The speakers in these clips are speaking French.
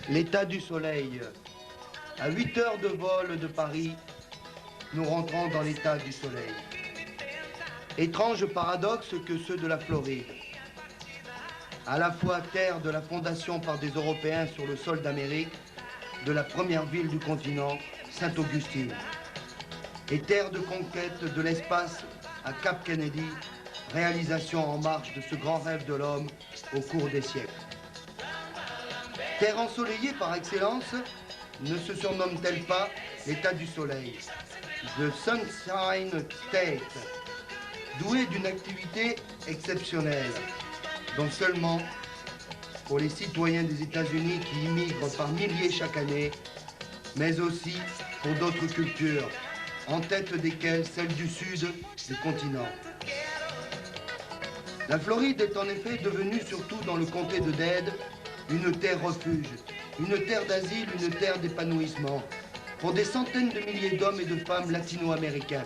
L'état du soleil. À 8 heures de vol de Paris, nous rentrons dans l'état du soleil. Étrange paradoxe que ceux de la Floride. À la fois terre de la fondation par des Européens sur le sol d'Amérique, de la première ville du continent, Saint-Augustine, et terre de conquête de l'espace à Cap Kennedy, réalisation en marche de ce grand rêve de l'homme au cours des siècles. Terre ensoleillée par excellence, ne se surnomme-t-elle pas l'état du soleil, the Sunshine State, doué d'une activité exceptionnelle, dont seulement pour les citoyens des États-Unis qui immigrent par milliers chaque année, mais aussi pour d'autres cultures, en tête desquelles celle du sud du continent. La Floride est en effet devenue, surtout dans le comté de Dade, une terre refuge, une terre d'asile, une terre d'épanouissement, pour des centaines de milliers d'hommes et de femmes latino-américains.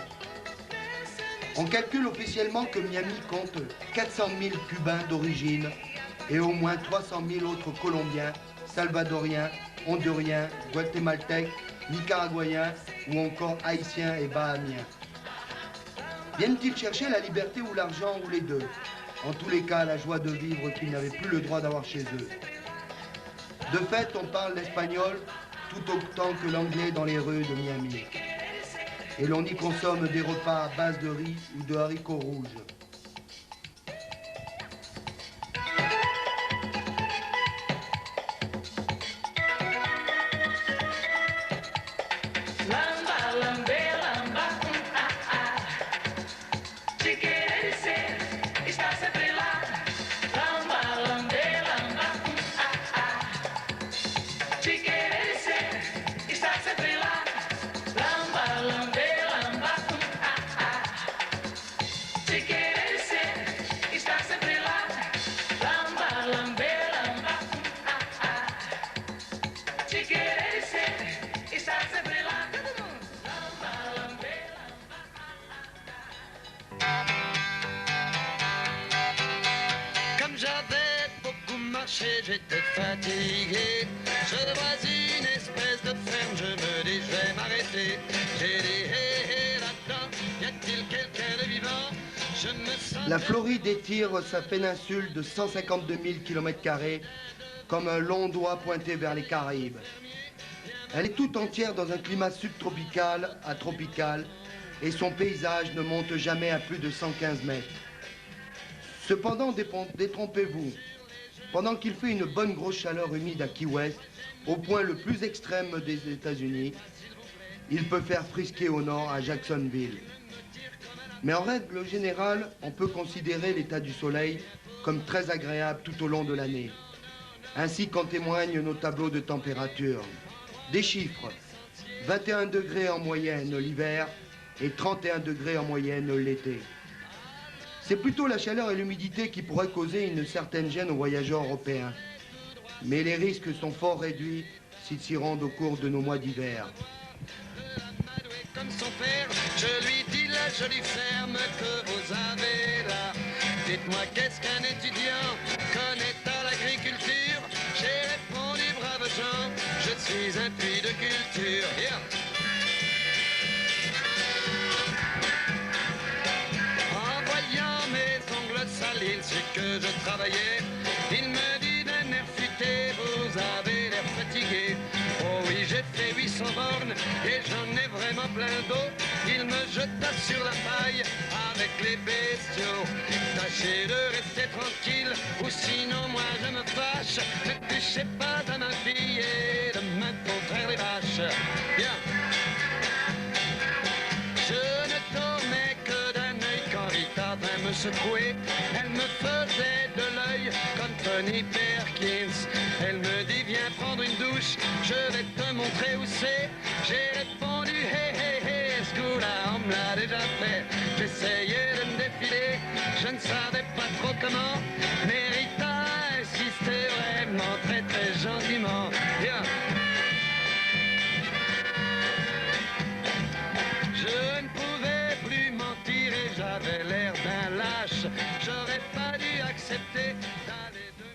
On calcule officiellement que Miami compte 400 000 Cubains d'origine et au moins 300 000 autres Colombiens, Salvadoriens, Honduriens, Guatémaltèques, Nicaraguayens ou encore Haïtiens et Bahamiens. Viennent-ils chercher la liberté ou l'argent ou les deux? En tous les cas, la joie de vivre qu'ils n'avaient plus le droit d'avoir chez eux. De fait, on parle l'espagnol tout autant que l'anglais dans les rues de Miami. Et l'on y consomme des repas à base de riz ou de haricots rouges. J'étais fatigué, je vois une espèce de ferme, je me dis je vais m'arrêter. J'ai dit hé hé là-dedans, y a-t-il quelqu'un de vivant? Je me sens... La Floride étire sa péninsule de 152 000 km² comme un long doigt pointé vers les Caraïbes. Elle est tout entière dans un climat subtropical à tropical et son paysage ne monte jamais à plus de 115 mètres. Cependant, détrompez-vous. Pendant qu'il fait une bonne grosse chaleur humide à Key West, au point le plus extrême des États-Unis, il peut faire frisquer au nord à Jacksonville. Mais en règle générale, on peut considérer l'état du soleil comme très agréable tout au long de l'année. Ainsi qu'en témoignent nos tableaux de température. Des chiffres, 21 degrés en moyenne l'hiver et 31 degrés en moyenne l'été. C'est plutôt la chaleur et l'humidité qui pourraient causer une certaine gêne aux voyageurs européens. Mais les risques sont fort réduits s'ils s'y rendent au cours de nos mois d'hiver. Comme son père, je lui dis la jolie ferme que vous avez là. Dites-moi qu'est-ce qu'un étudiant connaît à l'agriculture? J'ai répondu brave gens, je suis un puits de culture. Yeah. Il sait que je travaillais, il me dit d'un air futé, vous avez l'air fatigué. Oh oui, j'ai fait 800 bornes et j'en ai vraiment plein d'eau. Il me jeta sur la paille avec les bestiaux. Tâchez de rester tranquille ou sinon moi je me fâche. Ne touchez pas à ma fille et demain faut faire les vaches. Bien. Je ne dormais que d'un œil quand Rita vint me secouer. Elle me faisait de l'œil comme Tony Perkins. Elle me dit viens prendre une douche, je vais te montrer où c'est. J'ai répondu hé hé hé, ce coup-là on me l'a déjà fait. J'essayais de me défiler, je ne savais pas trop comment. Mais Rita insistait vraiment très très gentiment. Viens. Je ne pouvais plus mentir et j'avais l'air d'un lâche. J'aurais pas dû accepter d'aller de...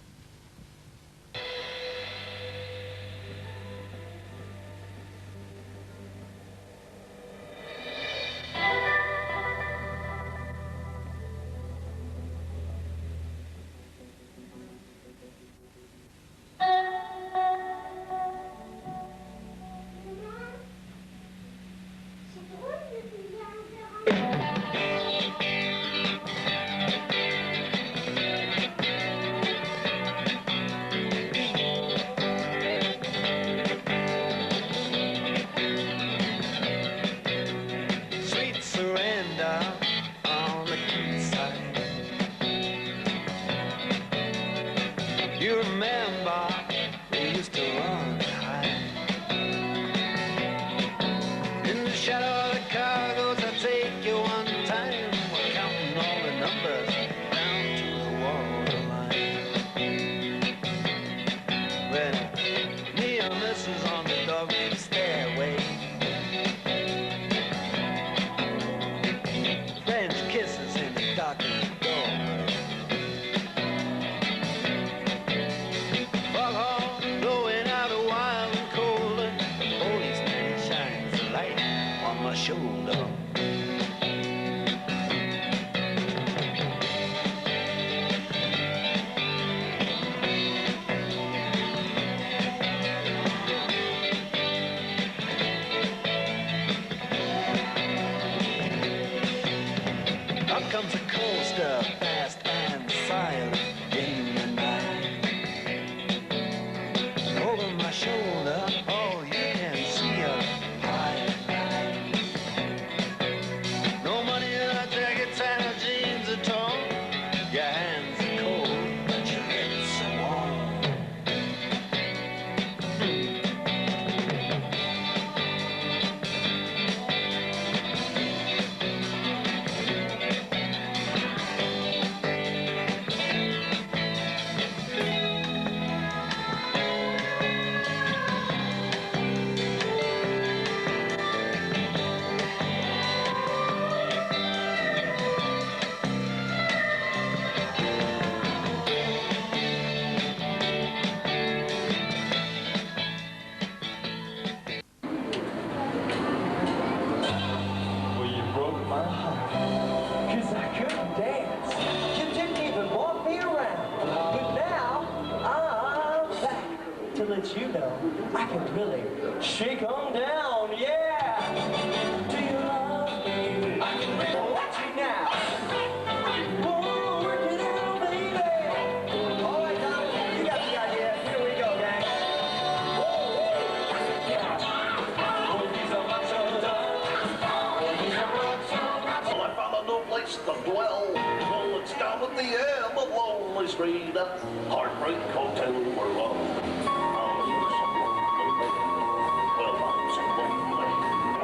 surrender on the quayside. You remember we used to run and hide in the shadow of the cargoes. I take you one time. We're counting all the numbers down to the waterline. When neon misses on the dog-eared stairway, French kisses in the darkened doorway. Foghorn blowing out a wild and cold. The policeman shines the light on my shoulder. Up comes a coaster, fast and silent in the night. Over my shoulder, all you can see are high. No money in our jackets and our jeans at all. Your hands are cold, but your lips are warm. Well, you broke my heart, 'cause I couldn't dance. You didn't even walk me around. But now, I'm back to let you know I can really shake 'em down, yeah! Do you love me? I can really watch you now. Whoa, work it out, baby! All right, Tom, you got the idea. Here we go, gang. Well, I found a new place to dwell. Well, it's down at the end of Lonely Street at Heartbreak Hotel where well, I'm so lonely.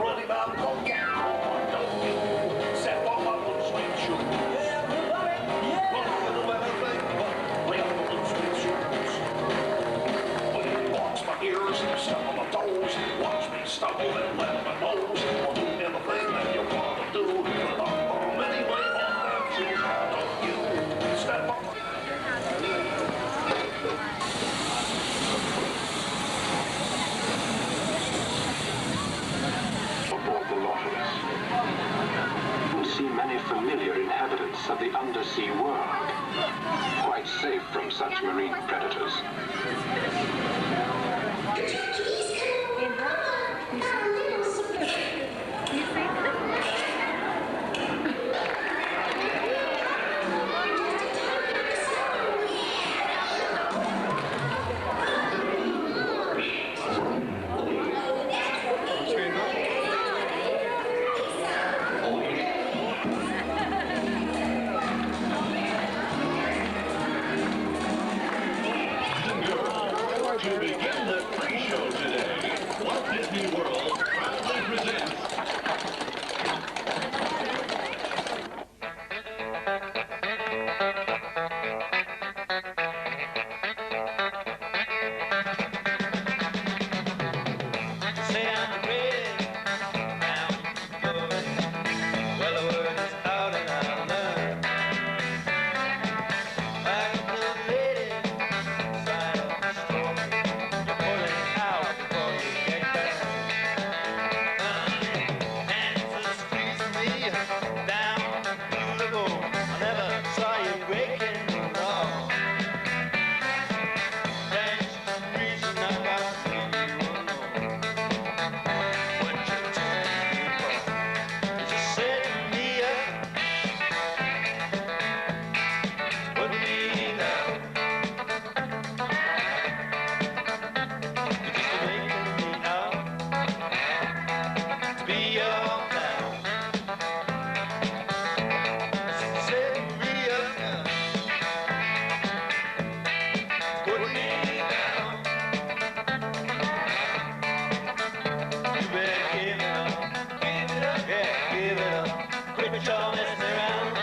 Ready about to get home, don't you? Step on my little sweet shoes. Everybody, yeah! Well, I don't know anything, but we have the little sweet shoes. When he walks my ears, step on my toes, watch me stumble and let my nose. I'll do anything that you want to do. But I'm anyway on that shoes, don't you? Step on my aboard the Nautilus. We'll see many familiar inhabitants of the undersea world, quite safe from such marine predators. To begin the pre-show today. Quit your messing around.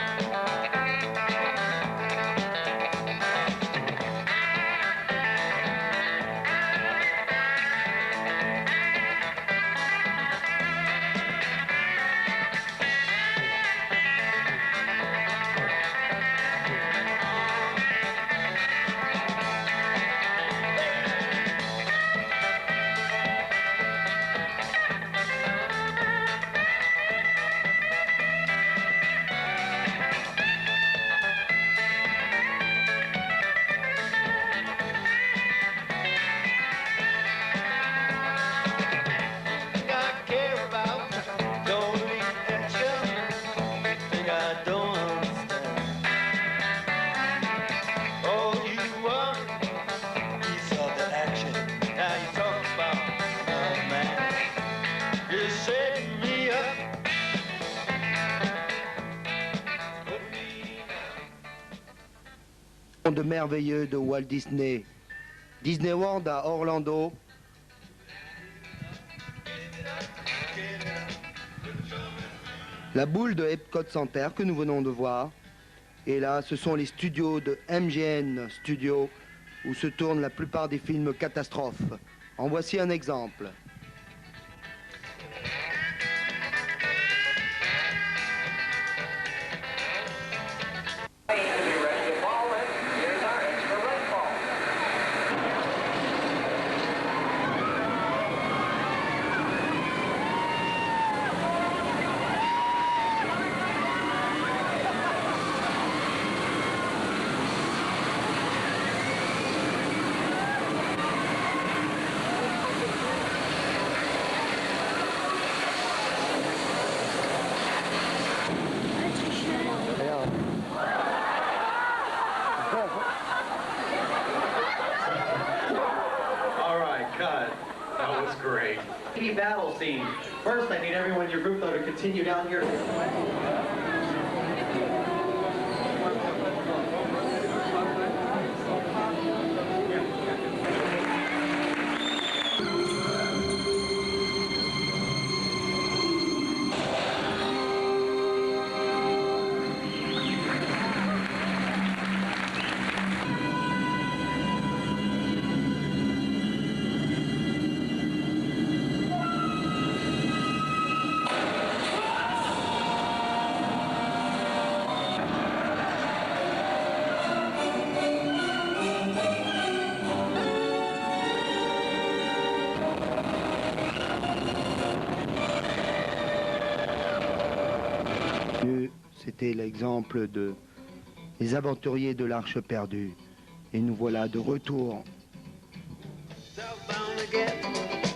De merveilleux de Walt Disney. Disney World à Orlando. La boule de Epcot Center que nous venons de voir. Et là, ce sont les studios de MGM Studios où se tournent la plupart des films catastrophes. En voici un exemple. TV battle scene. First, I need everyone in your group, though, to continue down here. C'était l'exemple de Les Aventuriers de l'Arche perdue. Et nous voilà de retour. Southbound again.